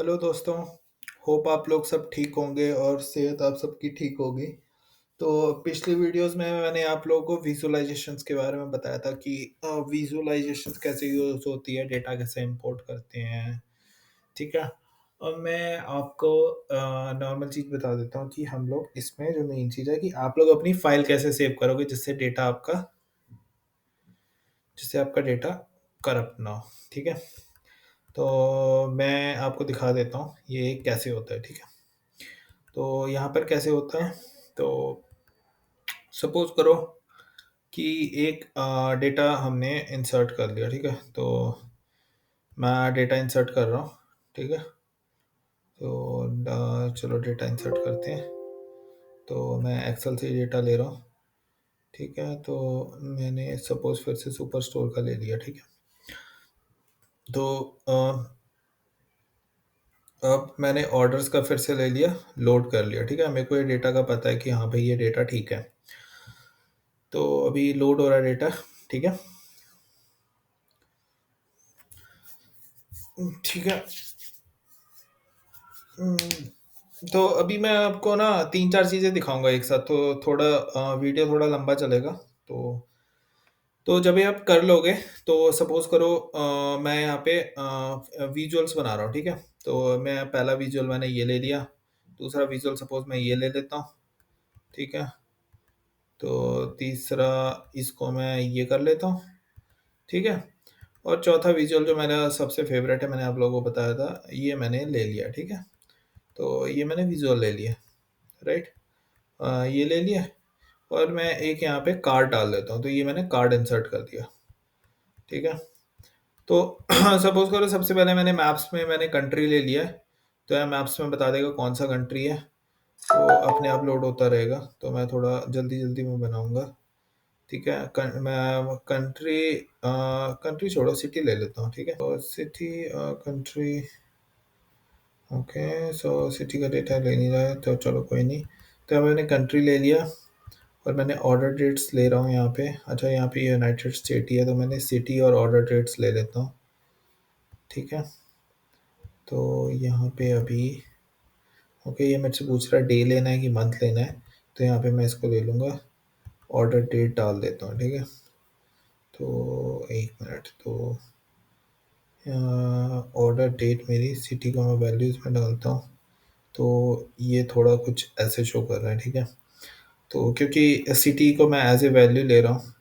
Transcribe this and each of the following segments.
Hello दोस्तों, hope आप लोग सब ठीक होंगे और सेहत आप सबकी ठीक होगी। तो पिछली वीडियोस में मैंने आप लोगों को विजुअलाइज़ेशंस के बारे में बताया था कि विजुअलाइज़ेशंस कैसे यूज़ होती है, डेटा कैसे इंपोर्ट करते हैं, ठीक है? और मैं आपको नॉर्मल चीज़ बता देता हूँ कि हम लोग इसमें जो मेन चीज़ है कि आप लोग अपनी फ़ाइल कैसे सेव करोगे जिससे आपका डेटा करप्ट ना हो, ठीक है? तो मैं आपको दिखा देता हूँ ये कैसे होता है, ठीक है? तो यहाँ पर कैसे होता है, तो सपोज करो कि एक डेटा हमने इंसर्ट कर लिया, ठीक है? तो मैं डेटा इंसर्ट कर रहा हूँ, ठीक है? तो चलो डेटा इंसर्ट करते हैं। तो मैं एक्सेल से डेटा ले रहा हूँ, ठीक है? तो मैंने सपोज फिर से सुपर स्टोर का ले लिया, ठीक है? तो अब मैंने ऑर्डर्स का फिर से ले लिया, लोड कर लिया, ठीक है? मेरे को ये डेटा का पता है कि हाँ भाई ये डेटा ठीक है। तो अभी लोड हो रहा है डेटा, ठीक है? ठीक है। तो अभी मैं आपको ना 3-4 चीज़ें दिखाऊँगा एक साथ, तो थोड़ा वीडियो थोड़ा लंबा चलेगा। तो जब ये आप कर लोगे, तो सपोज़ करो मैं यहाँ पे विजुअल्स बना रहा हूँ, ठीक है? तो मैं पहला विजुअल मैंने ये ले लिया, दूसरा विजुअल सपोज़ मैं ये ले लेता हूँ, ठीक है? तो तीसरा इसको मैं ये कर लेता हूँ, ठीक है? और चौथा विजुअल जो मेरा सबसे फ़ेवरेट है, मैंने आप लोगों को बताया था, ये मैंने ले लिया, ठीक है? तो ये मैंने विजुअल ले लिया, राइट? ये ले लिया और मैं एक यहाँ पे कार्ड डाल देता हूँ, तो ये मैंने कार्ड इंसर्ट कर दिया, ठीक है? तो सपोज़ करो सबसे पहले मैंने मैप्स में मैंने कंट्री ले लिया है, तो यहाँ मैप्स में बता देगा कौन-सा कंट्री है, तो अपने आप लोड होता रहेगा। तो मैं थोड़ा जल्दी-जल्दी में बनाऊँगा, ठीक है? मैं कंट्री छोड़ो सिटी ले लेता हूँ, ठीक है? तो सिटी कंट्री ओके, सो सिटी का डेटा ले नहीं रहा है, तो चलो कोई नहीं। तो मैंने कंट्री ले लिया और मैंने ऑर्डर डेट्स ले रहा हूँ यहाँ पे। अच्छा यहाँ पे यूनाइटेड स्टेट ही है, तो मैंने सिटी और ऑर्डर डेट्स ले लेता हूँ, ठीक है? तो यहाँ पे अभी ओके, ये मेरे से पूछ रहा है डे लेना है कि मंथ लेना है, तो यहाँ पे मैं इसको ले लूँगा, ऑर्डर डेट डाल देता हूँ, ठीक है? तो 1 मिनट, तो ऑर्डर डेट मेरी सिटी को मैं वैल्यूज़ में डालता हूँ, तो ये थोड़ा कुछ ऐसे शो कर रहा है, ठीक है? तो क्योंकि सिटी को मैं एज़ ए वैल्यू ले रहा हूँ,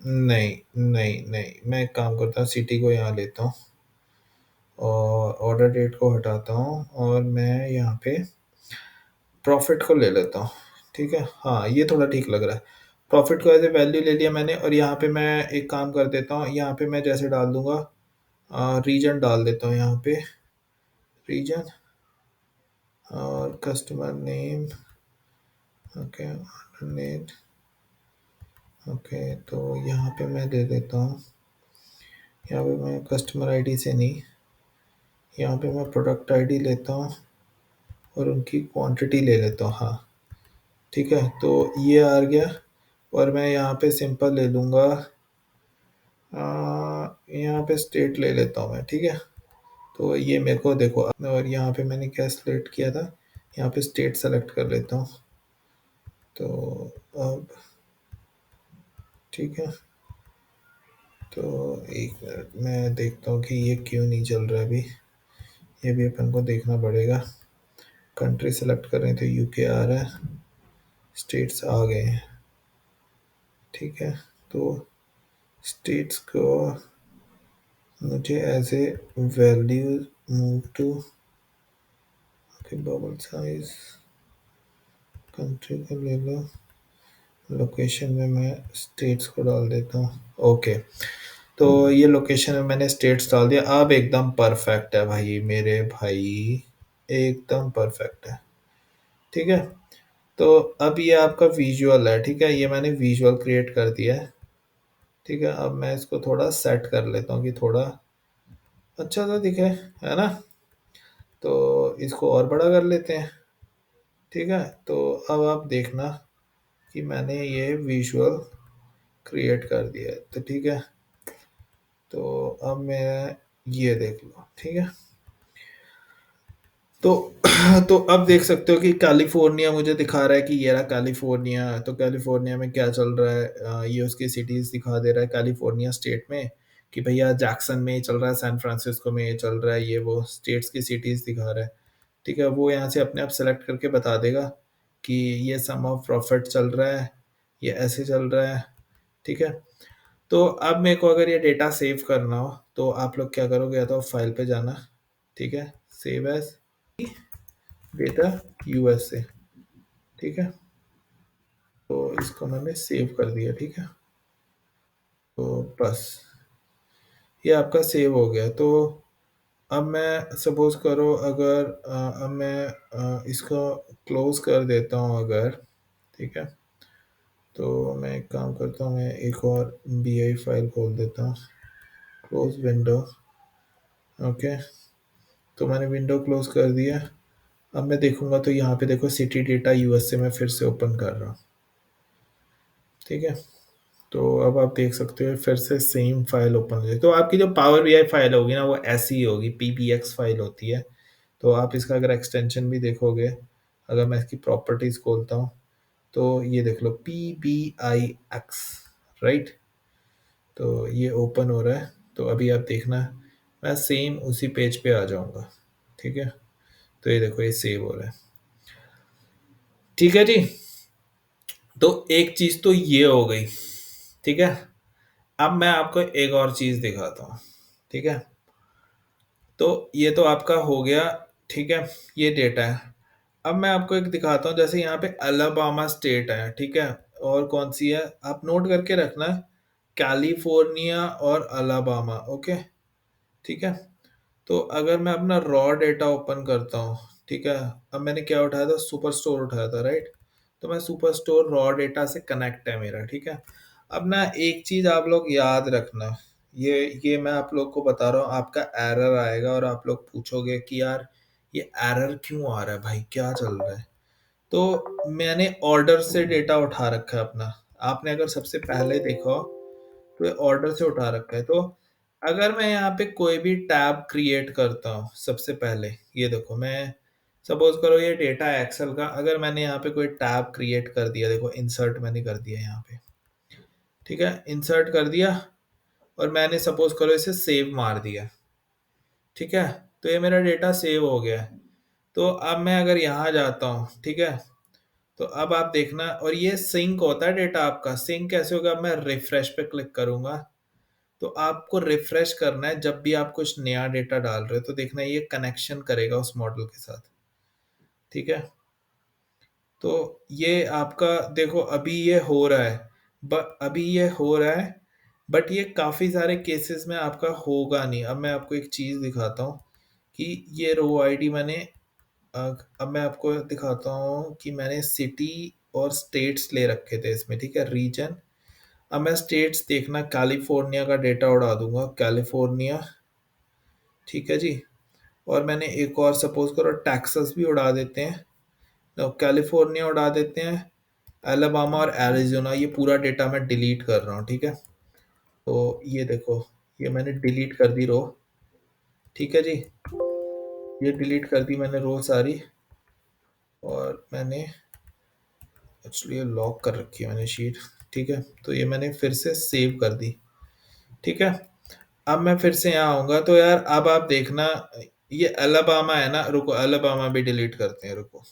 नहीं, नहीं, नहीं, मैं एक काम करता हूँ सिटी को यहाँ लेता हूँ और ऑर्डर डेट को हटाता हूँ और मैं यहाँ पे प्रॉफ़िट को ले लेता हूँ, ठीक है? हाँ, ये थोड़ा ठीक लग रहा है। प्रॉफ़िट को एज़ ए वैल्यू ले लिया मैंने और यहाँ पे मैं एक काम कर देता हूँ, यहाँ पे मैं जैसे डाल दूँगा रीजन डाल देता हूँ यहाँ पे, रीजन और customer name, okay, order net, okay, तो यहाँ पे मैं दे देता हूँ, यहाँ पे मैं कस्टमर आईडी से नहीं, यहाँ पे मैं प्रोडक्ट आईडी लेता हूँ और उनकी क्वांटिटी ले लेता हूँ, हाँ, ठीक है? तो ये आ गया और मैं यहाँ पे सिंपल ले लूँगा यहाँ पे स्टेट ले लेता हूँ मैं, ठीक है? तो ये मेरे को देखो और यहाँ पे मैंने क्या सेलेक्ट किया था, यहाँ पे स्टेट सेलेक्ट कर लेता हूँ। तो अब ठीक है, तो 1 मिनट मैं देखता हूँ कि ये क्यों नहीं चल रहा है अभी, ये भी अपन को देखना पड़ेगा। कंट्री सेलेक्ट कर रहे हैं तो यूके आ रहा है, स्टेट्स आ गए हैं, ठीक है? तो स्टेट्स को मुझे as a value move to okay, bubble size country को ले लो, लोकेशन में मैं स्टेट्स को डाल देता हूँ, ओके। तो ये लोकेशन में मैंने स्टेट्स डाल दिया, अब एकदम परफेक्ट है भाई मेरे भाई, एकदम परफेक्ट है, ठीक है? तो अब ये आपका विजुअल है, ठीक है? ये मैंने विजुअल क्रिएट कर दिया है, ठीक है? अब मैं इसको थोड़ा सेट कर लेता हूँ कि थोड़ा अच्छा सा दिखे, है ना? तो इसको और बड़ा कर लेते हैं, ठीक है? तो अब आप देखना कि मैंने ये विजुअल क्रिएट कर दिया है, तो ठीक है? तो अब मैं ये देख लो, ठीक है? तो तो अब देख सकते हो कि कैलिफ़ोर्निया मुझे दिखा रहा है कि ये रहा कैलिफ़ोर्निया, तो कैलिफ़ोर्निया में क्या चल रहा है, ये उसकी सिटीज़ दिखा दे रहा है कैलिफ़ोर्निया स्टेट में कि भैया जैक्सन में ये चल रहा है, सैन फ्रांसिस्को में ये चल रहा है, ये वो स्टेट्स की सिटीज़ दिखा रहा है। ठीक है? वो यहाँ से अपने आप सेलेक्ट करके बता देगा कि ये सम ऑफ प्रॉफिट चल रहा है, ये ऐसे चल रहा है, ठीक है? तो अब मेरे को अगर ये डेटा सेव करना हो, तो आप लोग क्या करोगे, या तो फाइल पे जाना, ठीक है? सेव एज़ डेटा यूएसए, ठीक है? तो इसको मैंने सेव कर दिया, ठीक है? तो बस ये आपका सेव हो गया। तो अब मैं सपोज़ करो अगर अब मैं इसको क्लोज़ कर देता हूँ अगर, ठीक है? तो मैं एक काम करता हूँ, मैं एक और बीआई फाइल खोल देता हूँ, क्लोज़ विंडो, ओके? तो मैंने विंडो क्लोज़ कर दिया। अब मैं देखूँगा तो यहाँ पे देखो सिटी डेटा यूएसए में फिर से ओपन कर रहा हूँ, ठीक है? तो अब आप देख सकते हो फिर से सेम फाइल ओपन हो जाए। तो आपकी जो पावर बीआई फाइल होगी ना वो ऐसी ही होगी, पीबीएक्स फाइल होती है। तो आप इसका अगर एक्सटेंशन भी देखोगे, अगर मैं इसकी प्रॉपर्टीज़ खोलता हूँ, तो ये देख लो पीबीआईएक्स, राइट? तो ये ओपन हो रहा है। तो अभी आप देखना, मैं सेम उसी पेज पे आ जाऊँगा, ठीक है? तो ये देखो ये सेव हो रहा है। ठीक है जी? तो एक चीज़ तो ये हो गई, ठीक है? अब मैं आपको एक और चीज़ दिखाता हूँ, ठीक है? तो ये तो आपका हो गया, ठीक है? ये डेटा है। अब मैं आपको एक दिखाता हूँ, जैसे यहाँ पे अलाबामा स्टेट है, ठीक है? और कौन-सी है? आप नोट करके रखना, कैलिफ़ोर्निया और अलाबामा, ओके? ठीक है? तो अगर मैं अपना रॉ डेटा ओपन करता हूँ, ठीक है? अब मैंने क्या उठाया था? सुपरस्टोर उठाया था, राइट? तो मैं सुपरस्टोर रॉ डेटा से कनेक्ट है मेरा, ठीक है? अब ना एक चीज़ आप लोग याद रखना, ये मैं आप लोग को बता रहा हूँ, आपका एरर आएगा और आप लोग पूछोगे कि यार ये एरर क्यों आ रहा है भाई, क्या चल रहा है? तो मैंने ऑर्डर से डेटा उठा रखा है अपना। आपने अगर सबसे पहले देखा हो, तो ये ऑर्डर से उठा रखा है। तो अगर मैं यहाँ पे कोई भी टैब क्रिएट करता हूँ, सबसे पहले ये देखो, मैं सपोज़ करो ये डेटा है एक्सेल का, अगर मैंने यहाँ पे कोई टैब क्रिएट कर दिया, देखो इंसर्ट मैंने कर दिया यहाँ पे, ठीक है? इंसर्ट कर दिया और मैंने सपोज़ करो इसे सेव मार दिया, ठीक है? तो ये मेरा डेटा सेव हो गया है। तो अब मैं अगर यहाँ जाता हूँ, ठीक है? तो अब आप देखना, और ये सिंक होता है डेटा आपका। सिंक कैसे होगा? मैं रिफ्रेश पे क्लिक करूँगा, तो आपको रिफ्रेश करना है जब भी आप कुछ नया डेटा डाल रहे हो, तो देखना ये कनेक्शन करेगा उस मॉडल के साथ, ठीक है? तो ये आपका देखो अभी ये हो रहा है, अभी ये हो रहा है, बट ये काफ़ी सारे केसेस में आपका होगा नहीं। अब मैं आपको एक चीज़ दिखाता हूँ कि ये रो आईडी मैंने अ, अब मैं आपको दिखाता हूँ कि मैंने सिटी और स्टेट्स ले रखे थे इसमें, ठीक है? रीजन। अब मैं स्टेट्स देखना, कैलिफ़ोर्निया का डेटा उड़ा दूँगा, कैलिफ़ोर्निया, ठीक है जी? और मैंने एक और सपोज़ करो टेक्सास भी उड़ा देते हैं, तो कैलिफ़ोर्निया उड़ा देते हैं, अलाबामा और एरिज़ोना, ये पूरा डेटा मैं डिलीट कर रहा हूँ, ठीक है? तो ये देखो, ये मैंने डिलीट कर दी रो, ठीक है जी? ये डिलीट कर दी मैंने रो सारी, और मैंने एक्चुअली ये लॉक कर रखी है मैंने शीट, ठीक है? तो ये मैंने फिर से सेव कर दी, ठीक है? अब मैं फिर से यहाँ आऊँगा, तो यार अब आप देखना, ये अलाबामा है ना, रुको अलाबामा भी डिलीट करते हैं, रुको,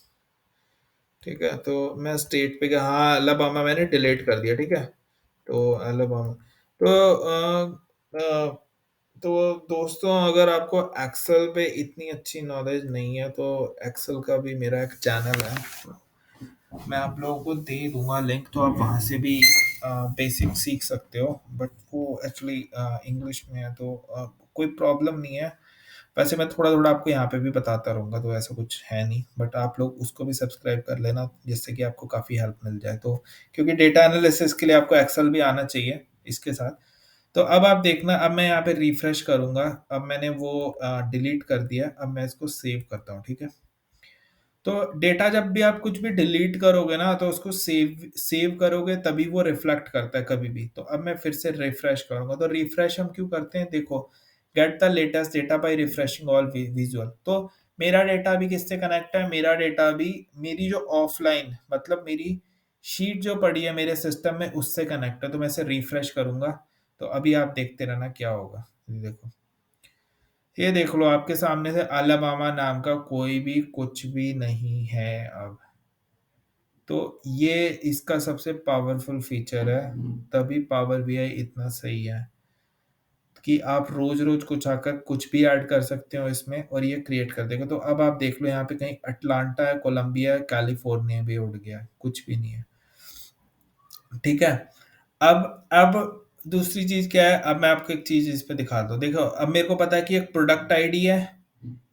ठीक है? तो मैं स्टेट पे गया, हाँ अलाबामा मैंने डिलीट कर दिया, ठीक है? तो अलाबामा, तो तो दोस्तों अगर आपको एक्सेल पे इतनी अच्छी नॉलेज नहीं है, तो एक्सेल का भी मेरा एक चैनल है, मैं आप लोगों को दे दूंगा लिंक, तो आप वहाँ से भी बेसिक सीख सकते हो, बट वो एक्चुअली इंग्लिश में है, तो कोई प्रॉब्लम नहीं है। वैसे मैं थोड़ा थोड़ा आपको यहाँ पे भी बताता रहूँगा, तो ऐसा कुछ है नहीं, बट आप लोग उसको भी सब्सक्राइब कर लेना, जिससे कि आपको काफ़ी हेल्प मिल जाए। तो क्योंकि डेटा एनालिसिस के लिए आपको एक्सेल भी आना चाहिए इसके साथ। तो अब आप देखना, अब मैं यहाँ पे रिफ्रेश करूँगा, अब मैंने वो डिलीट कर दिया, अब मैं इसको सेव करता हूँ, ठीक है? तो डेटा जब भी आप कुछ भी डिलीट करोगे ना तो उसको सेव सेव करोगे तभी वो रिफ्लेक्ट करता है कभी भी। तो अब मैं फिर से रिफ्रेश करूंगा, तो रिफ्रेश हम क्यों करते हैं देखो, get the latest data bye refreshing all visual. तो मेरा डेटा भी किससे कनेक्ट है, मेरा डेटा भी मेरी जो ऑफलाइन मतलब मेरी शीट जो पड़ी है मेरे सिस्टम में उससे कनेक्ट है। तो मैं इसे रिफ्रेश करूंगा, तो अभी आप देखते रहना क्या होगा। ये देखो, ये देख लो आपके सामने से अलाबामा नाम का कोई भी कुछ भी नहीं है अब। तो ये इसका सबसे पावरफुल फीचर है, तभी पावर बीआई इतना सही है कि आप रोज रोज कुछ आकर कुछ भी ऐड कर सकते हो इसमें और ये क्रिएट कर देगा। तो अब आप देख लो यहाँ पे कहीं अटलांटा है, कोलंबिया है, कैलिफोर्निया भी उड़ गया है, कुछ भी नहीं है। ठीक है। अब दूसरी चीज क्या है, अब मैं आपको एक चीज इस पे दिखाता हूँ। देखो अब मेरे को पता है कि एक प्रोडक्ट आईडी है,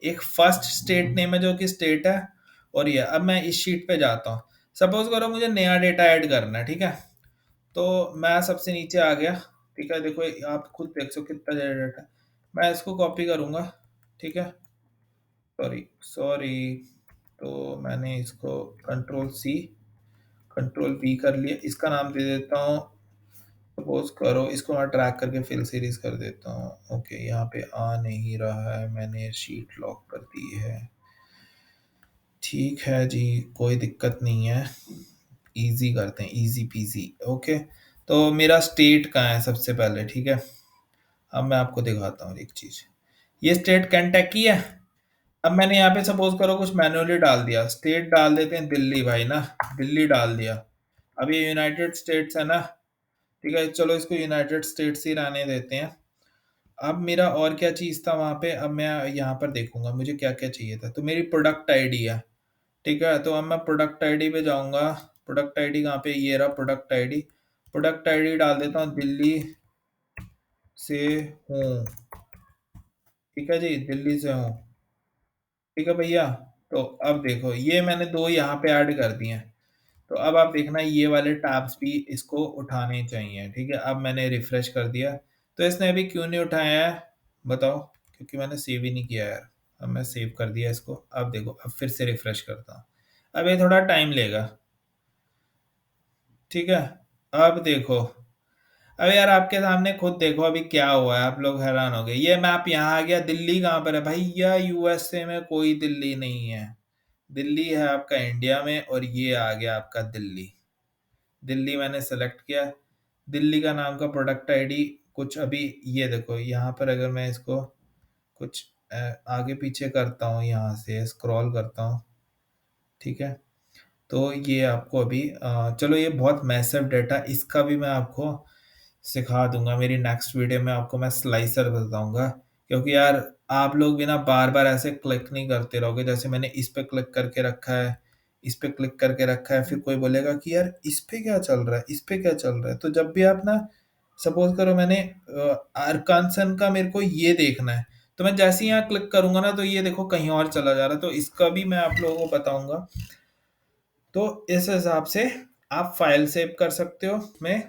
एक फर्स्ट स्टेट नेम है जो कि स्टेट है, और ये अब मैं इस शीट पे जाता हूँ। सपोज करो मुझे नया डेटा ऐड करना है, ठीक है। तो मैं सबसे नीचे आ गया, ठीक है। देखो आप खुद देख सकते हो कितना डेटा है। मैं इसको कॉपी करूंगा, ठीक है। सॉरी सॉरी, तो मैंने इसको कंट्रोल सी कंट्रोल वी कर लिया, इसका नाम दे देता हूँ। सपोज करो इसको मैं ट्रैक करके फिल सीरीज कर देता हूँ। ओके, यहाँ पे आ नहीं रहा है, मैंने शीट लॉक कर दी है। ठीक है जी, कोई दिक्कत नहीं है, इजी करते हैं, इजी पीजी। ओके, तो मेरा स्टेट कहाँ है सबसे पहले, ठीक है। अब मैं आपको दिखाता हूँ एक चीज, ये स्टेट केंटकी है। अब मैंने यहाँ पे सपोज करो कुछ मैन्युअली डाल दिया, स्टेट डाल देते हैं दिल्ली भाई ना, दिल्ली डाल दिया। अब ये यूनाइटेड स्टेट्स है ना, ठीक है, चलो इसको यूनाइटेड स्टेट्स ही रहने देते हैं। अब मेरा और क्या चीज़ था वहाँ पे, अब मैं यहाँ पर देखूंगा मुझे क्या क्या चाहिए था। तो मेरी प्रोडक्ट आईडी है, ठीक है। तो अब मैं प्रोडक्ट आईडी पे जाऊंगा, प्रोडक्ट आईडी कहाँ पे, ये रहा प्रोडक्ट आईडी। प्रोडक्ट आईडी डाल देता हूँ दिल्ली से हूँ, ठीक है जी, दिल्ली से हूँ, ठीक है भैया। तो अब देखो ये मैंने दो यहाँ पे ऐड कर दिए हैं। तो अब आप देखना ये वाले टैब्स भी इसको उठाने चाहिए, ठीक है। अब मैंने रिफ्रेश कर दिया, तो इसने अभी क्यों नहीं उठाया है बताओ, क्योंकि मैंने सेव ही नहीं किया यार। अब मैं सेव कर दिया इसको, अब देखो अब फिर से रिफ्रेश करता हूँ, अब ये थोड़ा टाइम लेगा, ठीक है। अब देखो, अब यार आपके सामने खुद देखो अभी क्या हुआ है, आप लोग हैरान हो गए। ये मैप यहाँ आ गया, दिल्ली कहाँ पर है भैया, यूएसए में कोई दिल्ली नहीं है, दिल्ली है आपका इंडिया में, और ये आ गया आपका दिल्ली। दिल्ली मैंने सेलेक्ट किया, दिल्ली का नाम का प्रोडक्ट आईडी कुछ अभी, ये देखो यहाँ पर अगर मैं इसको कुछ आगे पीछे करता हूँ, यहाँ से स्क्रॉल करता हूँ, ठीक है। तो ये आपको अभी चलो ये बहुत मैसिव डाटा, इसका भी मैं आपको सिखा दूंगा मेरी नेक्स्ट वीडियो में, आपको मैं स्लाइसर बताऊंगा। क्योंकि यार आप लोग भी ना बार बार ऐसे क्लिक नहीं करते रहोगे, जैसे मैंने इस पे क्लिक करके रखा है, इस पे क्लिक करके रखा है, फिर कोई बोलेगा कि यार इस पे क्या चल रहा है, इस पे क्या चल रहा है। तो जब भी आप ना सपोज करो मैंने अरकानसन का मेरे को ये देखना है, तो मैं जैसे ही यहाँ क्लिक करूंगा ना तो ये देखो कहीं और चला जा रहा है। तो इसका भी मैं आप लोगों को बताऊंगा। तो इस हिसाब से आप फाइल सेव कर सकते हो, मैं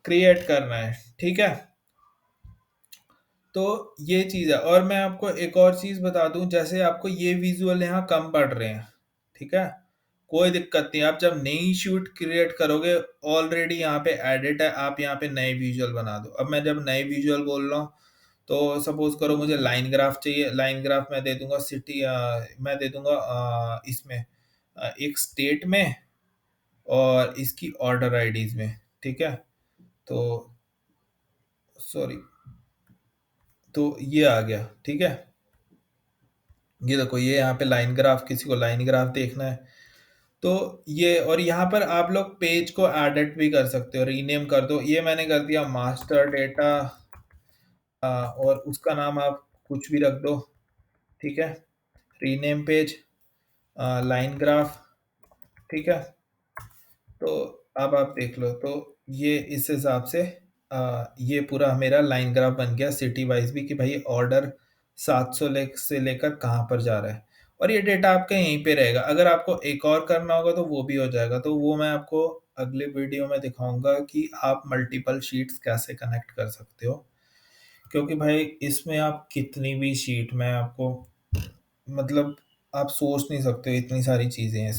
क्रिएट करना है, ठीक है। तो ये चीज़ है, और मैं आपको एक और चीज़ बता दूं, जैसे आपको ये विजुअल यहाँ कम पड़ रहे हैं, ठीक है, कोई दिक्कत नहीं। आप जब नई शूट क्रिएट करोगे, ऑलरेडी यहाँ पे एडिट है, आप यहाँ पे नए विजुअल बना दो। अब मैं जब नए विजुअल बोल रहा हूँ, तो सपोज करो मुझे लाइन ग्राफ चाहिए, लाइन ग्राफ मैं दे दूंगा सिटी, मैं दे दूंगा इसमें एक स्टेट में और इसकी ऑर्डर आईडीज में, ठीक है। तो सॉरी, तो ये आ गया, ठीक है। ये देखो ये यहाँ पे लाइन ग्राफ, किसी को लाइन ग्राफ देखना है तो ये, और यहाँ पर आप लोग पेज को एडिट भी कर सकते हो, रीनेम कर दो। ये मैंने कर दिया मास्टर डेटा, और उसका नाम आप कुछ भी रख दो, ठीक है। रीनेम पेज लाइन ग्राफ, ठीक है। तो अब आप देख लो, तो ये इस हिसाब से ये पूरा मेरा लाइन ग्राफ बन गया सिटी वाइज भी, कि भाई ऑर्डर 700 से लेकर कहाँ पर जा रहा है। और ये डेटा आपका यहीं पे रहेगा, अगर आपको एक और करना होगा तो वो भी हो जाएगा। तो वो मैं आपको अगले वीडियो में दिखाऊंगा कि आप मल्टीपल शीट्स कैसे कनेक्ट कर सकते हो। क्योंकि भाई इसमें आप कितनी भी शीट में आपको मतलब आप सोच नहीं सकते इतनी सारी चीज़ें हैं।